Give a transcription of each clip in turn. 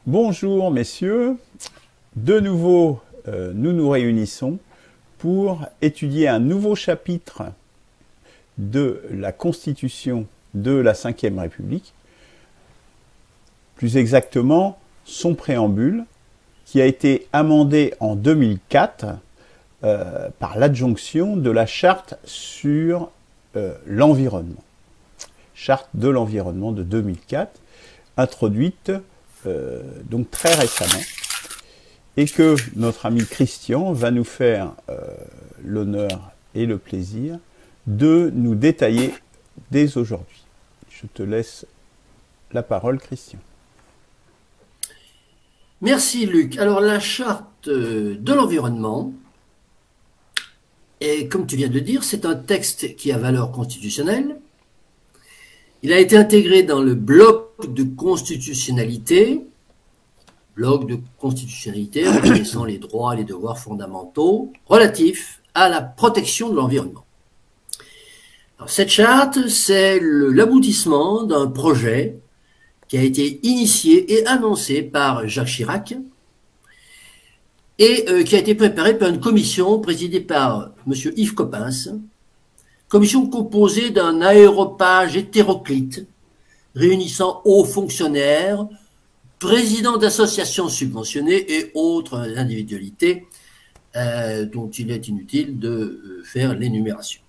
Bonjour messieurs, de nouveau nous nous réunissons pour étudier un nouveau chapitre de la Constitution de la Ve République, plus exactement son préambule, qui a été amendé en 2004 par l'adjonction de la Charte sur l'environnement. Charte de l'environnement de 2004, introduite donc très récemment, et que notre ami Christian va nous faire l'honneur et le plaisir de nous détailler dès aujourd'hui. Je te laisse la parole, Christian. Merci Luc. Alors la charte de l'environnement, et comme tu viens de le dire, c'est un texte qui a valeur constitutionnelle. Il a été intégré dans le bloc de constitutionnalité, reconnaissant les droits et les devoirs fondamentaux relatifs à la protection de l'environnement. Cette charte, c'est l'aboutissement d'un projet qui a été initié et annoncé par Jacques Chirac et qui a été préparé par une commission présidée par M. Yves Coppens, commission composée d'un aéropage hétéroclite réunissant hauts fonctionnaires, présidents d'associations subventionnées et autres individualités dont il est inutile de faire l'énumération.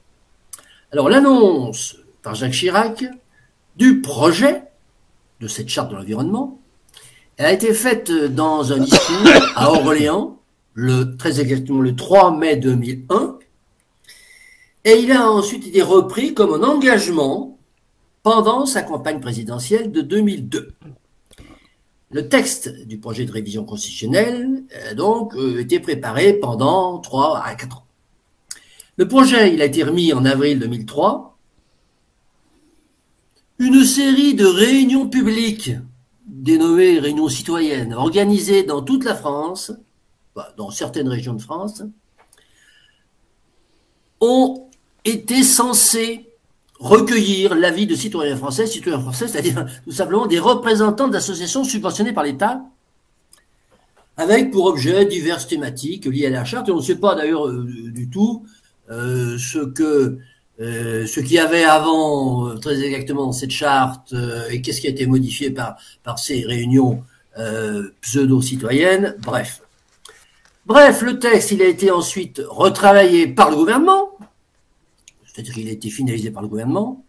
Alors l'annonce par Jacques Chirac du projet de cette charte de l'environnement, elle a été faite dans un discours à Orléans, très exactement le 3 mai 2001, et il a ensuite été repris comme un engagement pendant sa campagne présidentielle de 2002. Le texte du projet de révision constitutionnelle a donc été préparé pendant 3 à 4 ans. Le projet, il a été remis en avril 2003. Une série de réunions publiques, dénommées réunions citoyennes, organisées dans toute la France, dans certaines régions de France, ont été censées recueillir l'avis de citoyens français, c'est-à-dire tout simplement des représentants d'associations subventionnées par l'État, avec pour objet diverses thématiques liées à la charte. Et on ne sait pas d'ailleurs du tout ce qu'il y avait avant, très exactement, cette charte, et qu'est-ce qui a été modifié par ces réunions pseudo-citoyennes. Bref, le texte, il a été ensuite retravaillé par le gouvernement, c'est-à-dire qu'il a été finalisé par le gouvernement,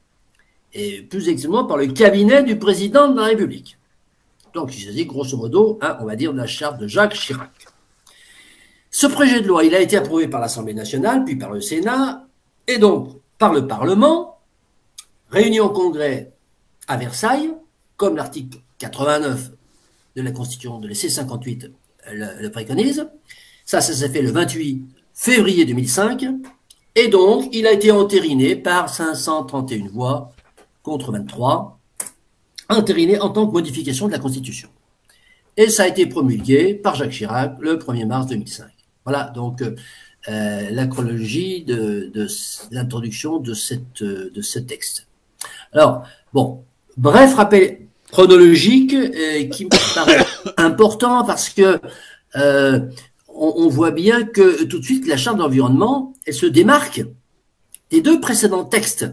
et plus exactement par le cabinet du président de la République. Donc, il s'agit grosso modo, on va dire, de la charte de Jacques Chirac. Ce projet de loi, il a été approuvé par l'Assemblée nationale, puis par le Sénat, et donc par le Parlement, réuni en congrès à Versailles, comme l'article 89 de la Constitution de l'essai 58 le préconise. Ça s'est fait le 28 février 2005, et donc il a été entériné par 531 voix contre 23, entériné en tant que modification de la Constitution. Et ça a été promulgué par Jacques Chirac le 1er mars 2005. Voilà donc la chronologie de l'introduction de ce texte. Alors, bon, bref rappel chronologique qui me paraît important parce que on voit bien que tout de suite la charte de l'environnement, elle se démarque des deux précédents textes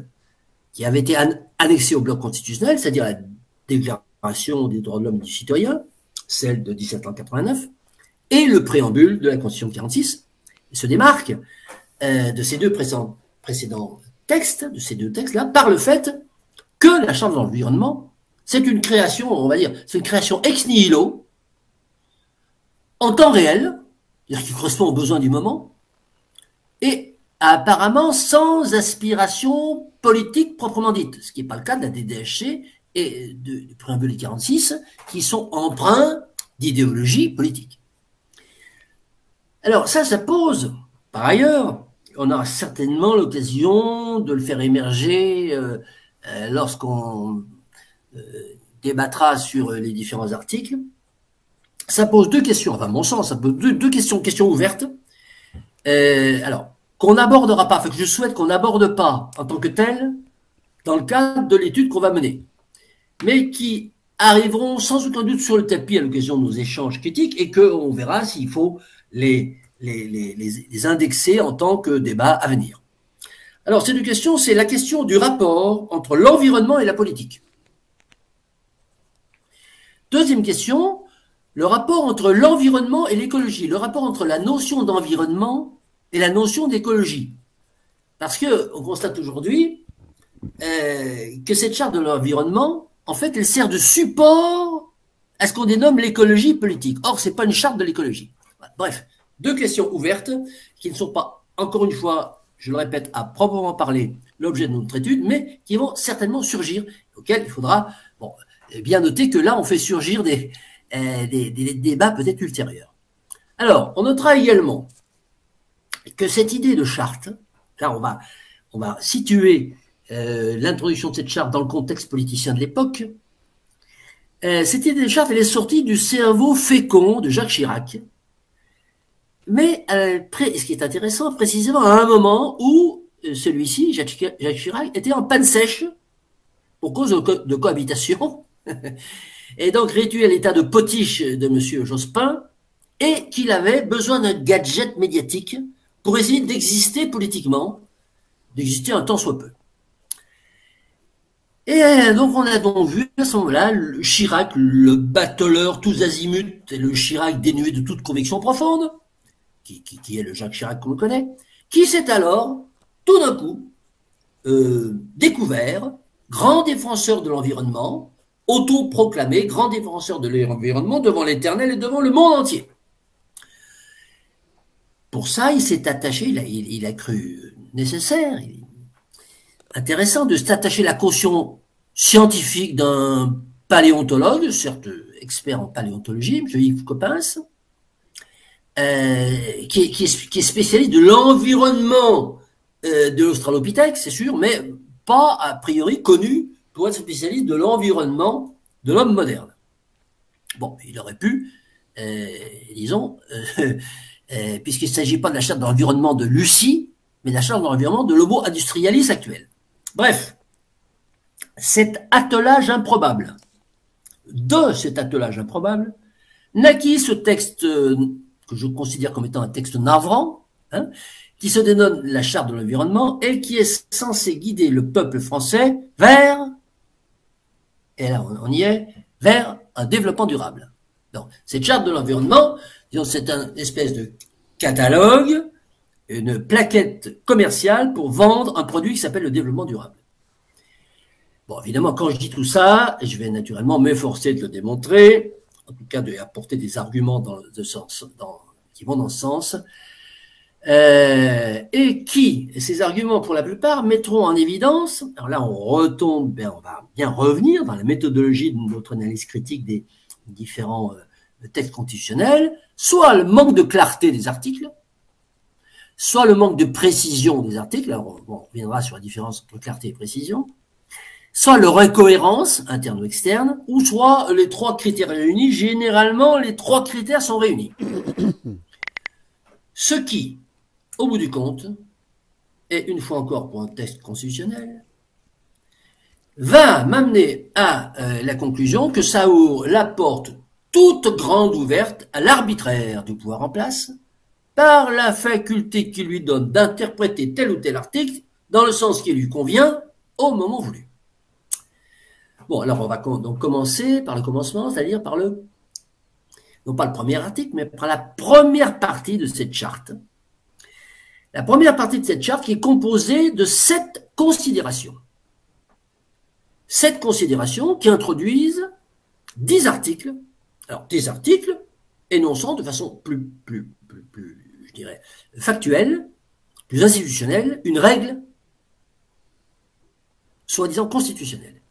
qui avaient été annexés au bloc constitutionnel, c'est-à-dire la Déclaration des droits de l'homme et du citoyen, celle de 1789, et le préambule de la Constitution de 46. Il se démarque de ces deux précédents textes, de ces deux textes-là, par le fait que la charte de l'environnement, c'est une création, on va dire, c'est une création ex nihilo, en temps réel, c'est-à-dire qui correspond aux besoins du moment, et apparemment sans aspiration politique proprement dite, ce qui n'est pas le cas de la DDHC et du préambule 46, qui sont empreints d'idéologie politique. Alors ça pose, par ailleurs, on aura certainement l'occasion de le faire émerger lorsqu'on débattra sur les différents articles. Ça pose deux questions, enfin mon sens, ça pose deux questions ouvertes, alors qu'on n'abordera pas, enfin que je souhaite qu'on n'aborde pas en tant que tel dans le cadre de l'étude qu'on va mener, mais qui arriveront sans aucun doute sur le tapis à l'occasion de nos échanges critiques et qu'on verra s'il faut les indexer en tant que débat à venir. Alors, ces deux questions, c'est la question du rapport entre l'environnement et la politique. Deuxième question, le rapport entre l'environnement et l'écologie, le rapport entre la notion d'environnement et la notion d'écologie. Parce qu'on constate aujourd'hui que cette charte de l'environnement, en fait, elle sert de support à ce qu'on dénomme l'écologie politique. Or, ce n'est pas une charte de l'écologie. Bref, deux questions ouvertes qui ne sont pas, encore une fois, je le répète, à proprement parler, l'objet de notre étude, mais qui vont certainement surgir, auxquelles il faudra bien noter que là, on fait surgir des débats peut-être ultérieurs. Alors, on notera également que cette idée de charte, là, on va situer l'introduction de cette charte dans le contexte politicien de l'époque. Cette idée de charte, elle est sortie du cerveau fécond de Jacques Chirac. Mais ce qui est intéressant, précisément à un moment où celui-ci, Jacques Chirac, était en panne sèche pour cause de cohabitation, et donc réduit à l'état de potiche de M. Jospin, et qu'il avait besoin d'un gadget médiatique pour essayer d'exister politiquement, d'exister un tant soit peu. Et donc on a donc vu à ce moment-là Chirac, le battleur tous azimuts, et le Chirac dénué de toute conviction profonde, qui est le Jacques Chirac qu'on connaît, qui s'est alors, tout d'un coup, découvert grand défenseur de l'environnement, autoproclamé grand défenseur de l'environnement devant l'Éternel et devant le monde entier. Pour ça, il s'est attaché, il a cru nécessaire, intéressant de s'attacher la caution scientifique d'un paléontologue, certes expert en paléontologie, M. Yves Coppens, qui est spécialiste de l'environnement de l'Australopithèque, c'est sûr, mais pas a priori connu pour être spécialiste de l'environnement de l'homme moderne. Bon, il aurait pu, disons, puisqu'il ne s'agit pas de la charte de l'environnement de Lucie, mais de la charte de l'environnement de l'homo industrialis actuel. Bref, cet attelage improbable, naquit ce texte que je considère comme étant un texte navrant, hein, qui se dénomme la charte de l'environnement et qui est censé guider le peuple français vers, et là on y est, vers un développement durable. Donc, cette charte de l'environnement, c'est un espèce de catalogue, une plaquette commerciale pour vendre un produit qui s'appelle le développement durable. Bon, évidemment, quand je dis tout ça, je vais naturellement m'efforcer de le démontrer, en tout cas d'apporter des arguments qui vont dans ce sens, et ces arguments, pour la plupart, mettront en évidence, alors là, on va bien revenir dans la méthodologie de notre analyse critique des différents textes constitutionnels, soit le manque de clarté des articles, soit le manque de précision des articles, alors on reviendra sur la différence entre clarté et précision, soit leur incohérence, interne ou externe, ou soit les trois critères réunis. Généralement, les trois critères sont réunis. Ce qui, au bout du compte, et une fois encore pour un texte constitutionnel, va m'amener à la conclusion que ça ouvre la porte toute grande ouverte à l'arbitraire du pouvoir en place, par la faculté qui lui donne d'interpréter tel ou tel article dans le sens qui lui convient au moment voulu. Bon, alors on va donc commencer par le commencement, c'est-à-dire par non pas le premier article, mais par la première partie de cette charte. La première partie de cette charte qui est composée de 7 considérations. 7 considérations qui introduisent 10 articles. Alors, des articles énonçant de façon plus, je dirais, factuelle, plus institutionnelle, une règle soi-disant constitutionnelle.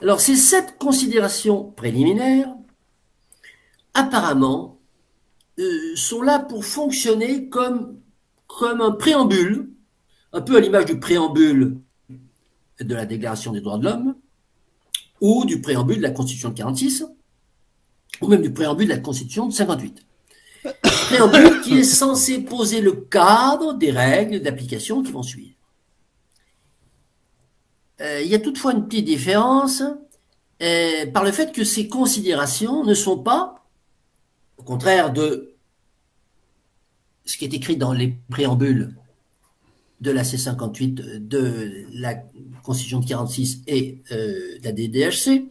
Alors, ces 7 considérations préliminaires, apparemment, sont là pour fonctionner comme un préambule, un peu à l'image du préambule de la Déclaration des droits de l'homme, ou du préambule de la Constitution de 46, ou même du préambule de la Constitution de 58. Préambule qui est censé poser le cadre des règles d'application qui vont suivre. Il y a toutefois une petite différence, par le fait que ces considérations ne sont pas, au contraire de ce qui est écrit dans les préambules de la C58, de la Constitution de 46 et de la DDHC,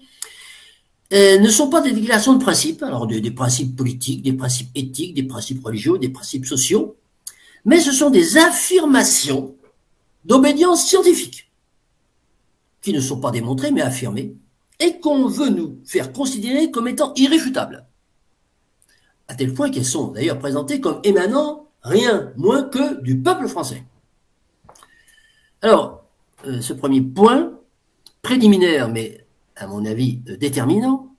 ne sont pas des déclarations de principes, alors des principes politiques, des principes éthiques, des principes religieux, des principes sociaux, mais ce sont des affirmations d'obédience scientifique, qui ne sont pas démontrées mais affirmées, et qu'on veut nous faire considérer comme étant irréfutables, à tel point qu'elles sont d'ailleurs présentées comme émanant rien moins que du peuple français. Alors, ce premier point, préliminaire, mais à mon avis déterminant,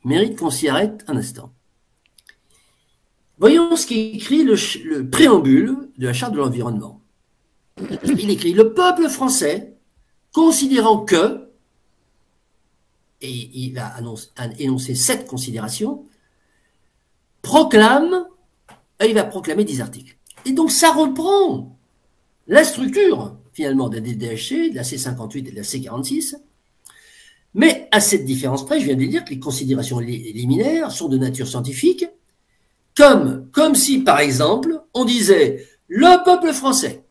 mérite qu'on s'y arrête un instant. Voyons ce qu'écrit le préambule de la Charte de l'environnement. Il écrit « Le peuple français, considérant que », et il va énoncer 7 considérations, proclame, et il va proclamer 10 articles. Et donc ça reprend la structure, finalement, de la DDHC, de la C58 et de la C46, mais à cette différence près, je viens de dire que les considérations liminaires sont de nature scientifique, comme si, par exemple, on disait « Le peuple français,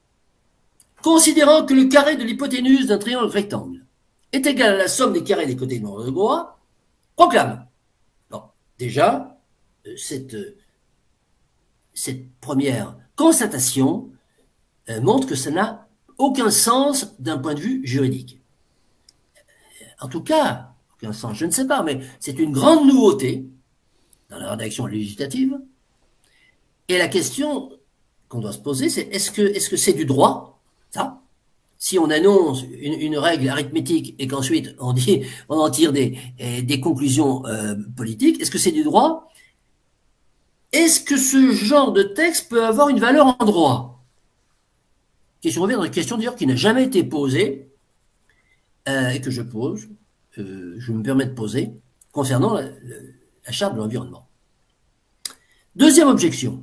considérant que le carré de l'hypoténuse d'un triangle rectangle est égal à la somme des carrés des côtés de l'angle droit, proclame. » Bon, déjà, cette première constatation montre que ça n'a aucun sens d'un point de vue juridique. En tout cas, aucun sens, je ne sais pas, mais c'est une grande nouveauté dans la rédaction législative. Et la question qu'on doit se poser, c'est est-ce que c'est du droit, ça? Si on annonce une règle arithmétique et qu'ensuite on en tire des conclusions politiques, est-ce que c'est du droit? Est-ce que ce genre de texte peut avoir une valeur en droit? Question revient dans une question d'ailleurs qui n'a jamais été posée et que je pose, je me permets de poser, concernant la Charte de l'environnement. Deuxième objection.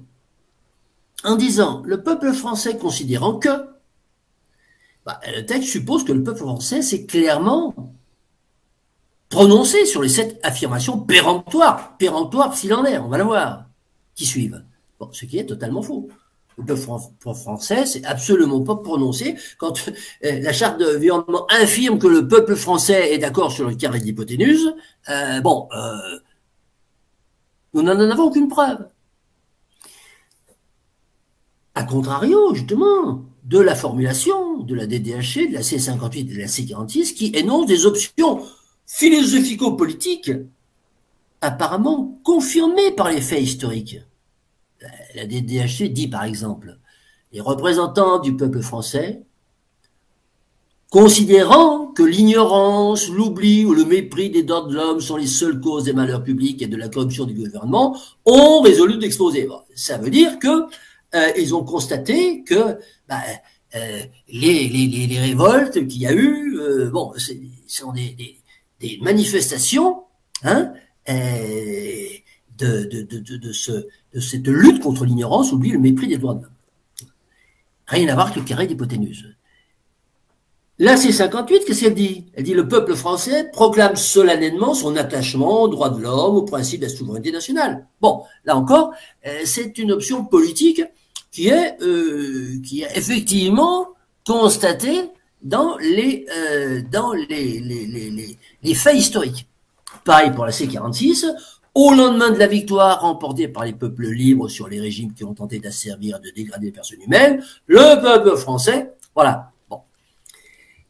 En disant « le peuple français considérant que », le texte suppose que le peuple français s'est clairement prononcé sur les 7 affirmations péremptoires s'il en est, on va le voir, qui suivent. Bon, ce qui est totalement faux. Le peuple français s'est absolument pas prononcé quand la Charte de l'environnement affirme que le peuple français est d'accord sur le carré d'hypoténuse. Nous n'en avons aucune preuve. A contrario, justement, de la formulation de la DDHC, de la C58 et de la C46 qui énoncent des options philosophico-politiques apparemment confirmées par les faits historiques. La DDHC dit par exemple « Les représentants du peuple français, considérant que l'ignorance, l'oubli ou le mépris des droits de l'homme sont les seules causes des malheurs publics et de la corruption du gouvernement, ont résolu d'exposer. » Bon, ça veut dire que ils ont constaté que les révoltes qu'il y a eu, sont des manifestations de cette lutte contre l'ignorance, oublie le mépris des droits de l'homme. Rien à voir avec le carré d'hypoténuse. La C58, qu'est-ce qu'elle dit? Elle dit « Le peuple français proclame solennellement son attachement aux droits de l'homme, au principe de la souveraineté nationale. » Bon, là encore, c'est une option politique qui est effectivement constatée dans les faits historiques. Pareil pour la C46. Au lendemain de la victoire remportée par les peuples libres sur les régimes qui ont tenté d'asservir et de dégrader les personnes humaines, le peuple français, voilà. Bon.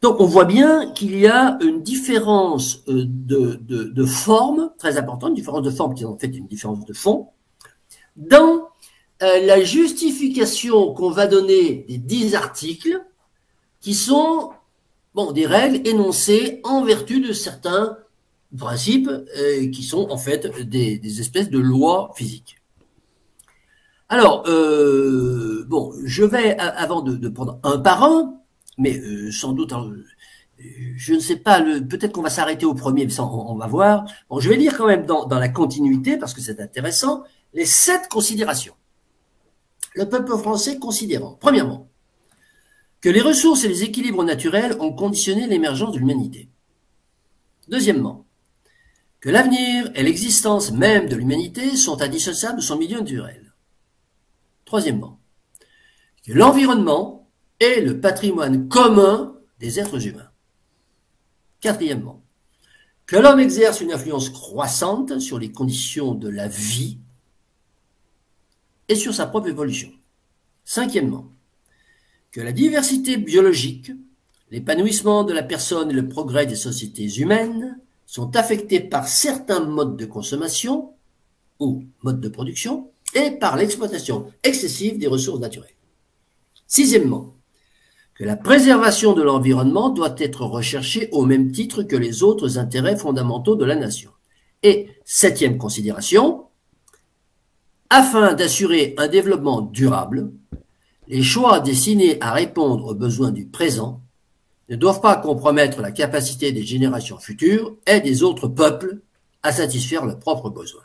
Donc on voit bien qu'il y a une différence de forme très importante, une différence de forme qui est en fait une différence de fond, dans la justification qu'on va donner des 10 articles qui sont des règles énoncées en vertu de certains principes qui sont en fait des espèces de lois physiques. Alors, je vais, avant de prendre un par un, mais sans doute, je ne sais pas, peut-être qu'on va s'arrêter au premier, mais ça, on va voir. Bon, je vais lire quand même dans la continuité, parce que c'est intéressant, les 7 considérations. Le peuple français considérant, premièrement, que les ressources et les équilibres naturels ont conditionné l'émergence de l'humanité. Deuxièmement, que l'avenir et l'existence même de l'humanité sont indissociables de son milieu naturel. Troisièmement, que l'environnement est le patrimoine commun des êtres humains. Quatrièmement, que l'homme exerce une influence croissante sur les conditions de la vie et sur sa propre évolution. Cinquièmement, que la diversité biologique, l'épanouissement de la personne et le progrès des sociétés humaines sont affectés par certains modes de consommation ou modes de production et par l'exploitation excessive des ressources naturelles. Sixièmement, que la préservation de l'environnement doit être recherchée au même titre que les autres intérêts fondamentaux de la nation. Et septième considération, afin d'assurer un développement durable, les choix destinés à répondre aux besoins du présent ne doivent pas compromettre la capacité des générations futures et des autres peuples à satisfaire leurs propres besoins.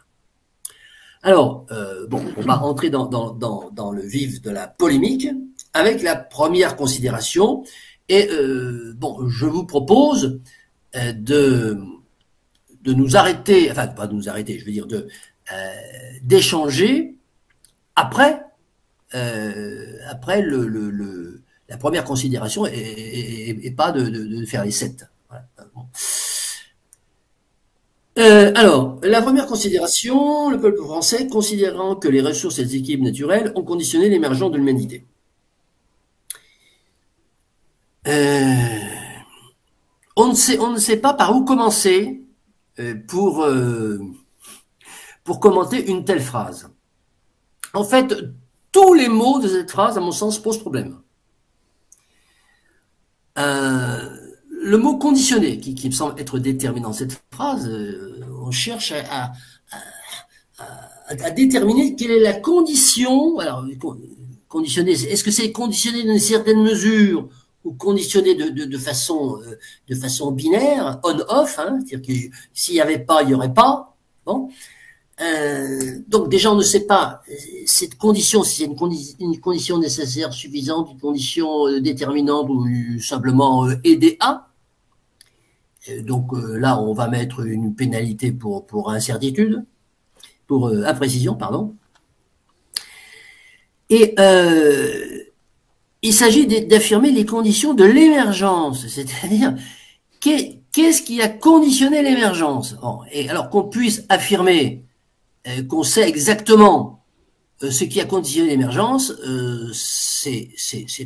Alors, on va entrer dans le vif de la polémique avec la première considération. Et je vous propose de nous arrêter, enfin pas de nous arrêter, je veux dire d'échanger après la première considération et pas de faire les 7. Voilà. Bon. Alors, la première considération, le peuple français, considérant que les ressources et les équilibres naturels ont conditionné l'émergence de l'humanité. On ne sait pas par où commencer pour commenter une telle phrase. En fait, tous les mots de cette phrase, à mon sens, posent problème. Le mot conditionné, qui me semble être déterminant dans cette phrase, on cherche à déterminer quelle est la condition. Alors, conditionné, est-ce que c'est conditionné dans une certaine mesure ou conditionné de façon binaire, on-off, hein, c'est-à-dire que s'il n'y avait pas, il n'y aurait pas. Bon. Donc déjà on ne sait pas cette condition, si c'est une condition nécessaire, suffisante, une condition déterminante ou simplement aidée à. Donc là on va mettre une pénalité pour incertitude, pour imprécision, pardon. Et il s'agit d'affirmer les conditions de l'émergence, c'est-à-dire qu'est-ce qui a conditionné l'émergence. Et alors qu'on puisse affirmer qu'on sait exactement ce qui a conditionné l'émergence, c'est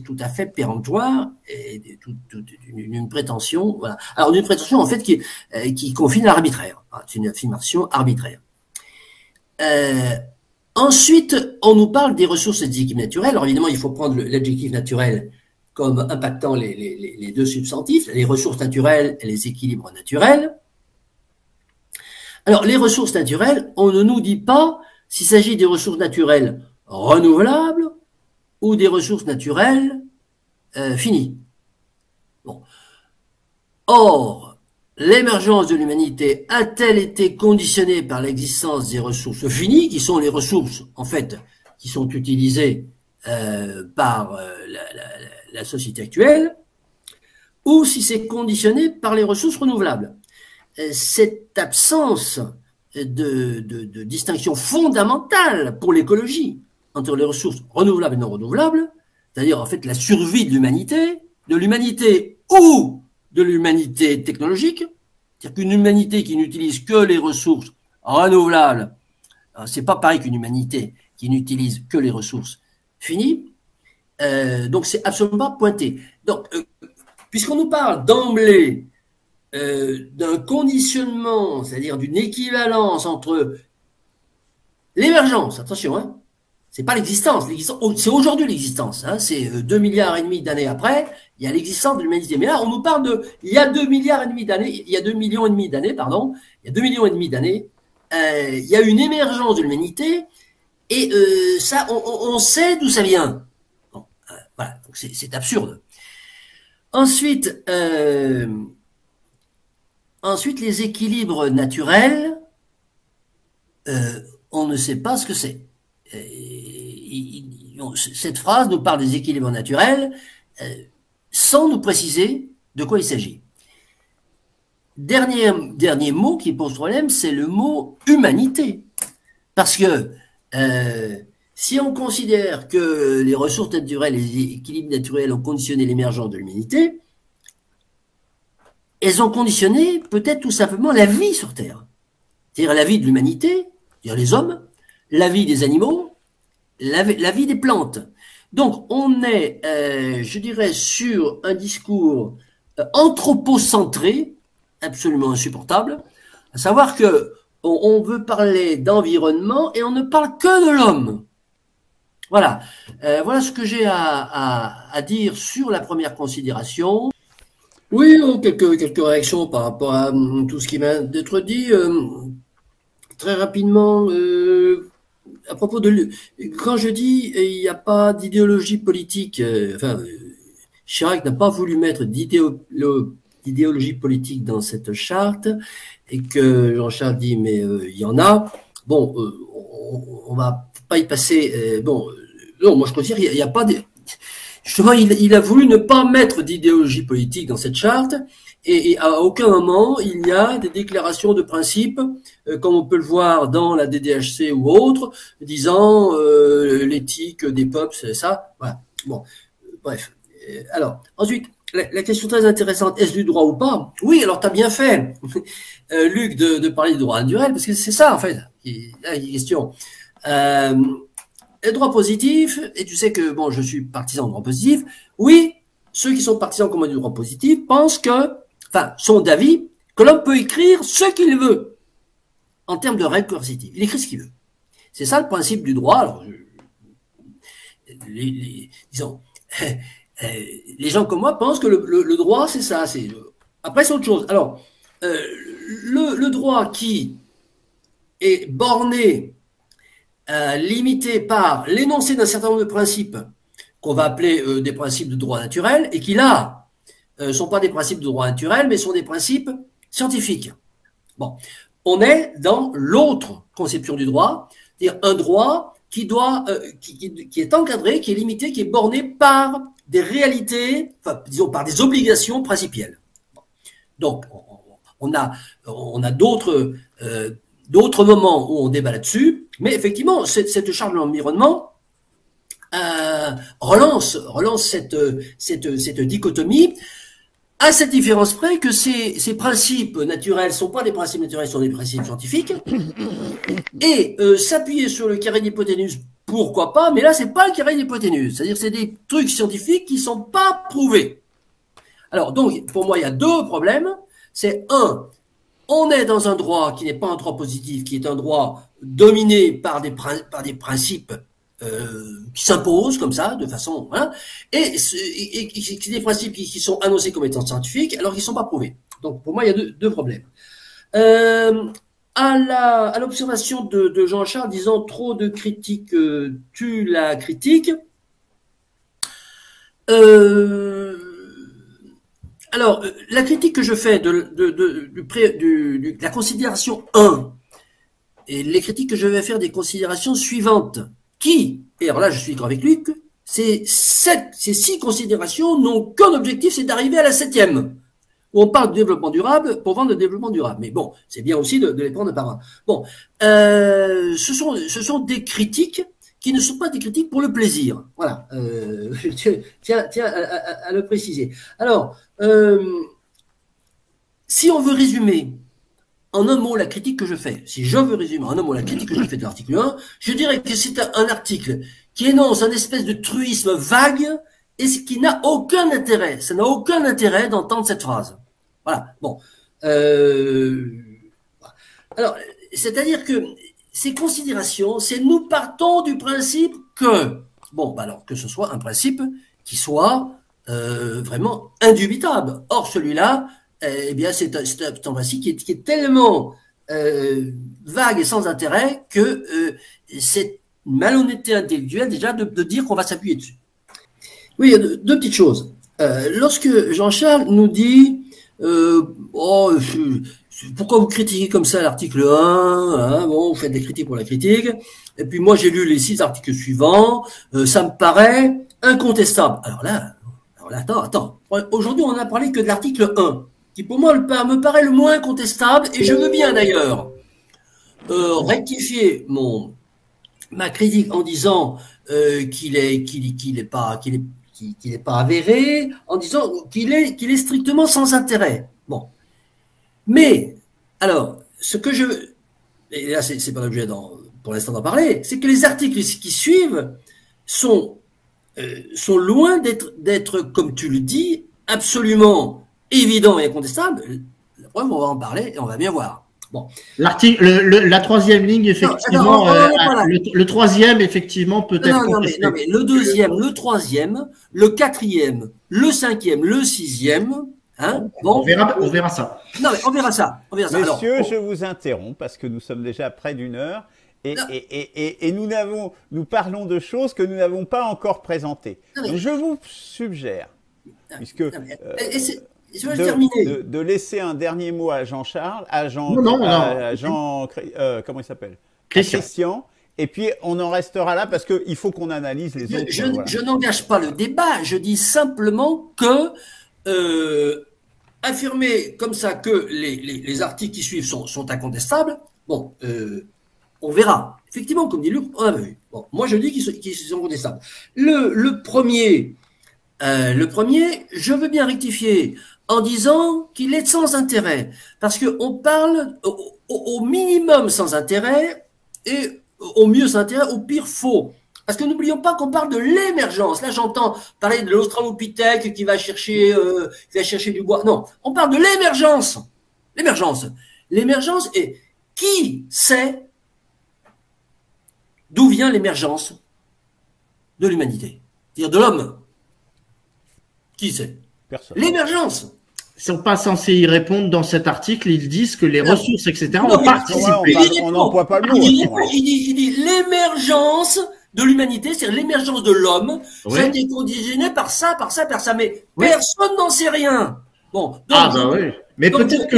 tout à fait péremptoire et une prétention. Voilà. Alors une prétention en fait qui confine à l'arbitraire. C'est une affirmation arbitraire. Ensuite, on nous parle des ressources et des équilibres naturels. Alors évidemment, il faut prendre l'adjectif naturel comme impactant les deux substantifs, les ressources naturelles et les équilibres naturels. Alors, les ressources naturelles, on ne nous dit pas s'il s'agit des ressources naturelles renouvelables ou des ressources naturelles finies. Bon. Or, l'émergence de l'humanité a-t-elle été conditionnée par l'existence des ressources finies, qui sont les ressources, en fait, qui sont utilisées par la société actuelle, ou si c'est conditionné par les ressources renouvelables? Cette absence de distinction fondamentale pour l'écologie entre les ressources renouvelables et non renouvelables, c'est-à-dire en fait la survie de l'humanité ou de l'humanité technologique, c'est-à-dire qu'une humanité qui n'utilise que les ressources renouvelables, c'est pas pareil qu'une humanité qui n'utilise que les ressources finies, donc c'est absolument pas pointé. Donc, puisqu'on nous parle d'emblée d'un conditionnement, c'est-à-dire d'une équivalence entre l'émergence, attention, hein, c'est pas l'existence, c'est aujourd'hui l'existence, hein, c'est 2,5 milliards d'années après, il y a l'existence de l'humanité. Mais là, on nous parle il y a 2,5 milliards d'années, il y a 2,5 millions d'années, pardon, il y a 2,5 millions d'années, il y a une émergence de l'humanité, et ça, on sait d'où ça vient. Bon, voilà, donc c'est absurde. Ensuite, les équilibres naturels, on ne sait pas ce que c'est. Cette phrase nous parle des équilibres naturels sans nous préciser de quoi il s'agit. dernier mot qui pose problème, c'est le mot humanité. Parce que si on considère que les ressources naturelles, les équilibres naturels ont conditionné l'émergence de l'humanité, elles ont conditionné peut-être tout simplement la vie sur Terre. C'est-à-dire la vie de l'humanité, c'est-à-dire les hommes, la vie des animaux, la vie des plantes. Donc on est, je dirais, sur un discours anthropocentré, absolument insupportable, à savoir que on veut parler d'environnement et on ne parle que de l'homme. Voilà. Voilà ce que j'ai à dire sur la première considération. Oui, quelques réactions par rapport à tout ce qui vient d'être dit. Très rapidement, à propos de... Quand je dis il n'y a pas d'idéologie politique, Chirac n'a pas voulu mettre d'idéologie politique dans cette charte, et que Jean-Charles dit mais il y en a. Bon, on va pas y passer. Non, moi je considère qu'il n'y a pas de... Justement, il a voulu ne pas mettre d'idéologie politique dans cette charte, et à aucun moment il y a des déclarations de principe, comme on peut le voir dans la DDHC ou autre, disant l'éthique des peuples, c'est ça. Voilà. Bon, bref. Alors, ensuite, la question très intéressante, est-ce du droit ou pas? Oui, alors tu as bien fait, Luc, de parler du droit naturel, parce que c'est ça, en fait, la question. Le droit positif, et tu sais que, bon, je suis partisan du droit positif, oui, ceux qui sont partisans comme du droit positif pensent que, sont d'avis que l'homme peut écrire ce qu'il veut, en termes de règles coercitives. Il écrit ce qu'il veut. C'est ça le principe du droit. Alors, disons, les gens comme moi pensent que le droit, c'est ça. Après, c'est autre chose. Alors, le droit qui est borné, limité par l'énoncé d'un certain nombre de principes qu'on va appeler des principes de droit naturel, et qui là sont pas des principes de droit naturel, mais sont des principes scientifiques. Bon, on est dans l'autre conception du droit, c'est-à-dire un droit qui doit, qui est encadré, qui est limité, qui est borné par des réalités, disons par des obligations principielles. Donc, on a d'autres moments où on débat là-dessus, mais effectivement, cette charte de l'environnement relance cette dichotomie, à cette différence près que ces principes naturels sont pas des principes naturels, sont des principes scientifiques, et s'appuyer sur le carré d'hypoténuse, pourquoi pas, mais là c'est pas le carré d'hypoténuse, c'est-à-dire c'est des trucs scientifiques qui sont pas prouvés. Alors donc, pour moi, il y a deux problèmes. C'est un, on est dans un droit qui n'est pas un droit positif, qui est un droit dominé par des principes qui s'imposent comme ça, de façon, hein, et des principes qui sont annoncés comme étant scientifiques, alors qu'ils ne sont pas prouvés. Donc, pour moi, il y a deux problèmes. À l'observation de Jean-Charles disant trop de critiques tue la critique. Alors, la critique que je fais de la considération 1 et les critiques que je vais faire des considérations suivantes, et alors là je suis d'accord avec Luc, ces 6 considérations n'ont qu'un objectif, c'est d'arriver à la 7e, où on parle de développement durable pour vendre le développement durable. Mais bon, c'est bien aussi de les prendre par un. Bon, ce sont des critiques qui ne sont pas des critiques pour le plaisir. Voilà, tiens à le préciser. Alors, si on veut résumer en un mot la critique que je fais, si je veux résumer en un mot la critique que je fais de l'article 1, je dirais que c'est un article qui énonce un espèce de truisme vague et ce qui n'a aucun intérêt. Ça n'a aucun intérêt d'entendre cette phrase. Voilà, bon. Alors, c'est-à-dire que ces considérations, c'est nous partons du principe que, bon, alors que ce soit un principe qui soit vraiment indubitable. Or, celui-là, eh bien, c'est un principe qui est tellement vague et sans intérêt que c'est une malhonnêteté intellectuelle déjà de dire qu'on va s'appuyer dessus. Oui, il y a deux petites choses. Lorsque Jean-Charles nous dit pourquoi vous critiquez comme ça l'article 1, hein, bon, vous faites des critiques pour la critique, et puis moi j'ai lu les 6 articles suivants, ça me paraît incontestable. Alors là, attends. Aujourd'hui, on n'a parlé que de l'article 1. qui pour moi me paraît le moins contestable, et je veux bien d'ailleurs rectifier ma critique en disant qu'il est pas avéré, en disant qu'il est strictement sans intérêt. Bon, mais alors ce que et là c'est pas l'objet pour l'instant d'en parler, c'est que les articles qui suivent sont loin d'être, comme tu le dis, absolument évident et incontestable. La preuve, on va en parler et on va bien voir. Bon. L'article, la troisième ligne, effectivement, le troisième, effectivement, peut-être. Non, mais le deuxième, le troisième, le quatrième, le cinquième, le sixième. Hein, bon, on verra ça. Non, mais on verra ça. Messieurs, alors, je vous interromps parce que nous sommes déjà à près d'une heure. Et nous parlons de choses que nous n'avons pas encore présentées. Donc je vous suggère, puisque de laisser un dernier mot à Jean-Charles, à Jean, comment il s'appelle, Christian, et puis on en restera là parce qu'il faut qu'on analyse les autres. Je n'engage pas le débat, je dis simplement que affirmer comme ça que les articles qui suivent sont incontestables, bon. On verra. Effectivement, comme dit Luc, on a vu. Bon, moi, je dis qu'ils sont contestables. Le premier, je veux bien rectifier en disant qu'il est sans intérêt. Parce qu'on parle au minimum sans intérêt et au mieux sans intérêt, au pire faux. Parce que n'oublions pas qu'on parle de l'émergence. Là, j'entends parler de l'australopithèque qui va chercher du bois. Non, on parle de l'émergence. L'émergence, et qui sait d'où vient l'émergence de l'humanité, c'est-à-dire de l'homme? Qui sait? Personne. L'émergence. Ils ne sont pas censés y répondre dans cet article. Ils disent que les ressources, etc., ont participé. On n'emploie pas le mot. Il dit l'émergence de l'humanité, c'est-à-dire l'émergence de l'homme, ça a été conditionné par ça, mais personne n'en sait rien. Bon, donc, oui. Mais peut-être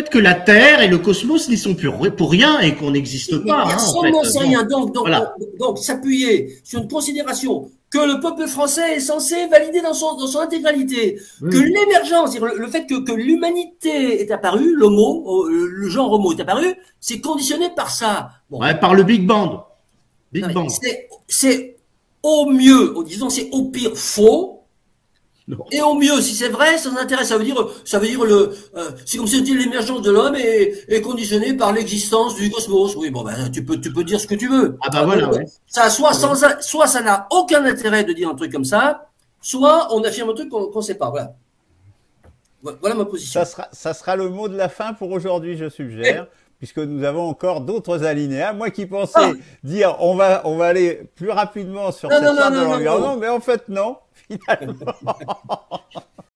que la Terre et le cosmos n'y sont plus pour rien et qu'on n'existe pas. Personne n'en sait rien. Donc, s'appuyer sur une considération que le peuple français est censé valider dans son intégralité, que l'émergence, le fait que l'humanité est apparue, l'homo, le genre homo est apparu, c'est conditionné par ça. Bon. Ouais, par le Big Bang. C'est au mieux, disons, c'est au pire faux. Non. Et au mieux, si c'est vrai, sans intérêt, ça veut dire c'est comme si l'émergence de l'homme est conditionnée par l'existence du cosmos. Oui, bon, ben, tu peux dire ce que tu veux. Ah, bah voilà, ouais. Ça, soit ça n'a aucun intérêt de dire un truc comme ça, soit on affirme un truc qu'on sait pas. Voilà ma position. Ça sera le mot de la fin pour aujourd'hui, je suggère. Puisque nous avons encore d'autres alinéas. Moi qui pensais dire on va aller plus rapidement sur cette sorte de l'environnement, mais en fait non, finalement.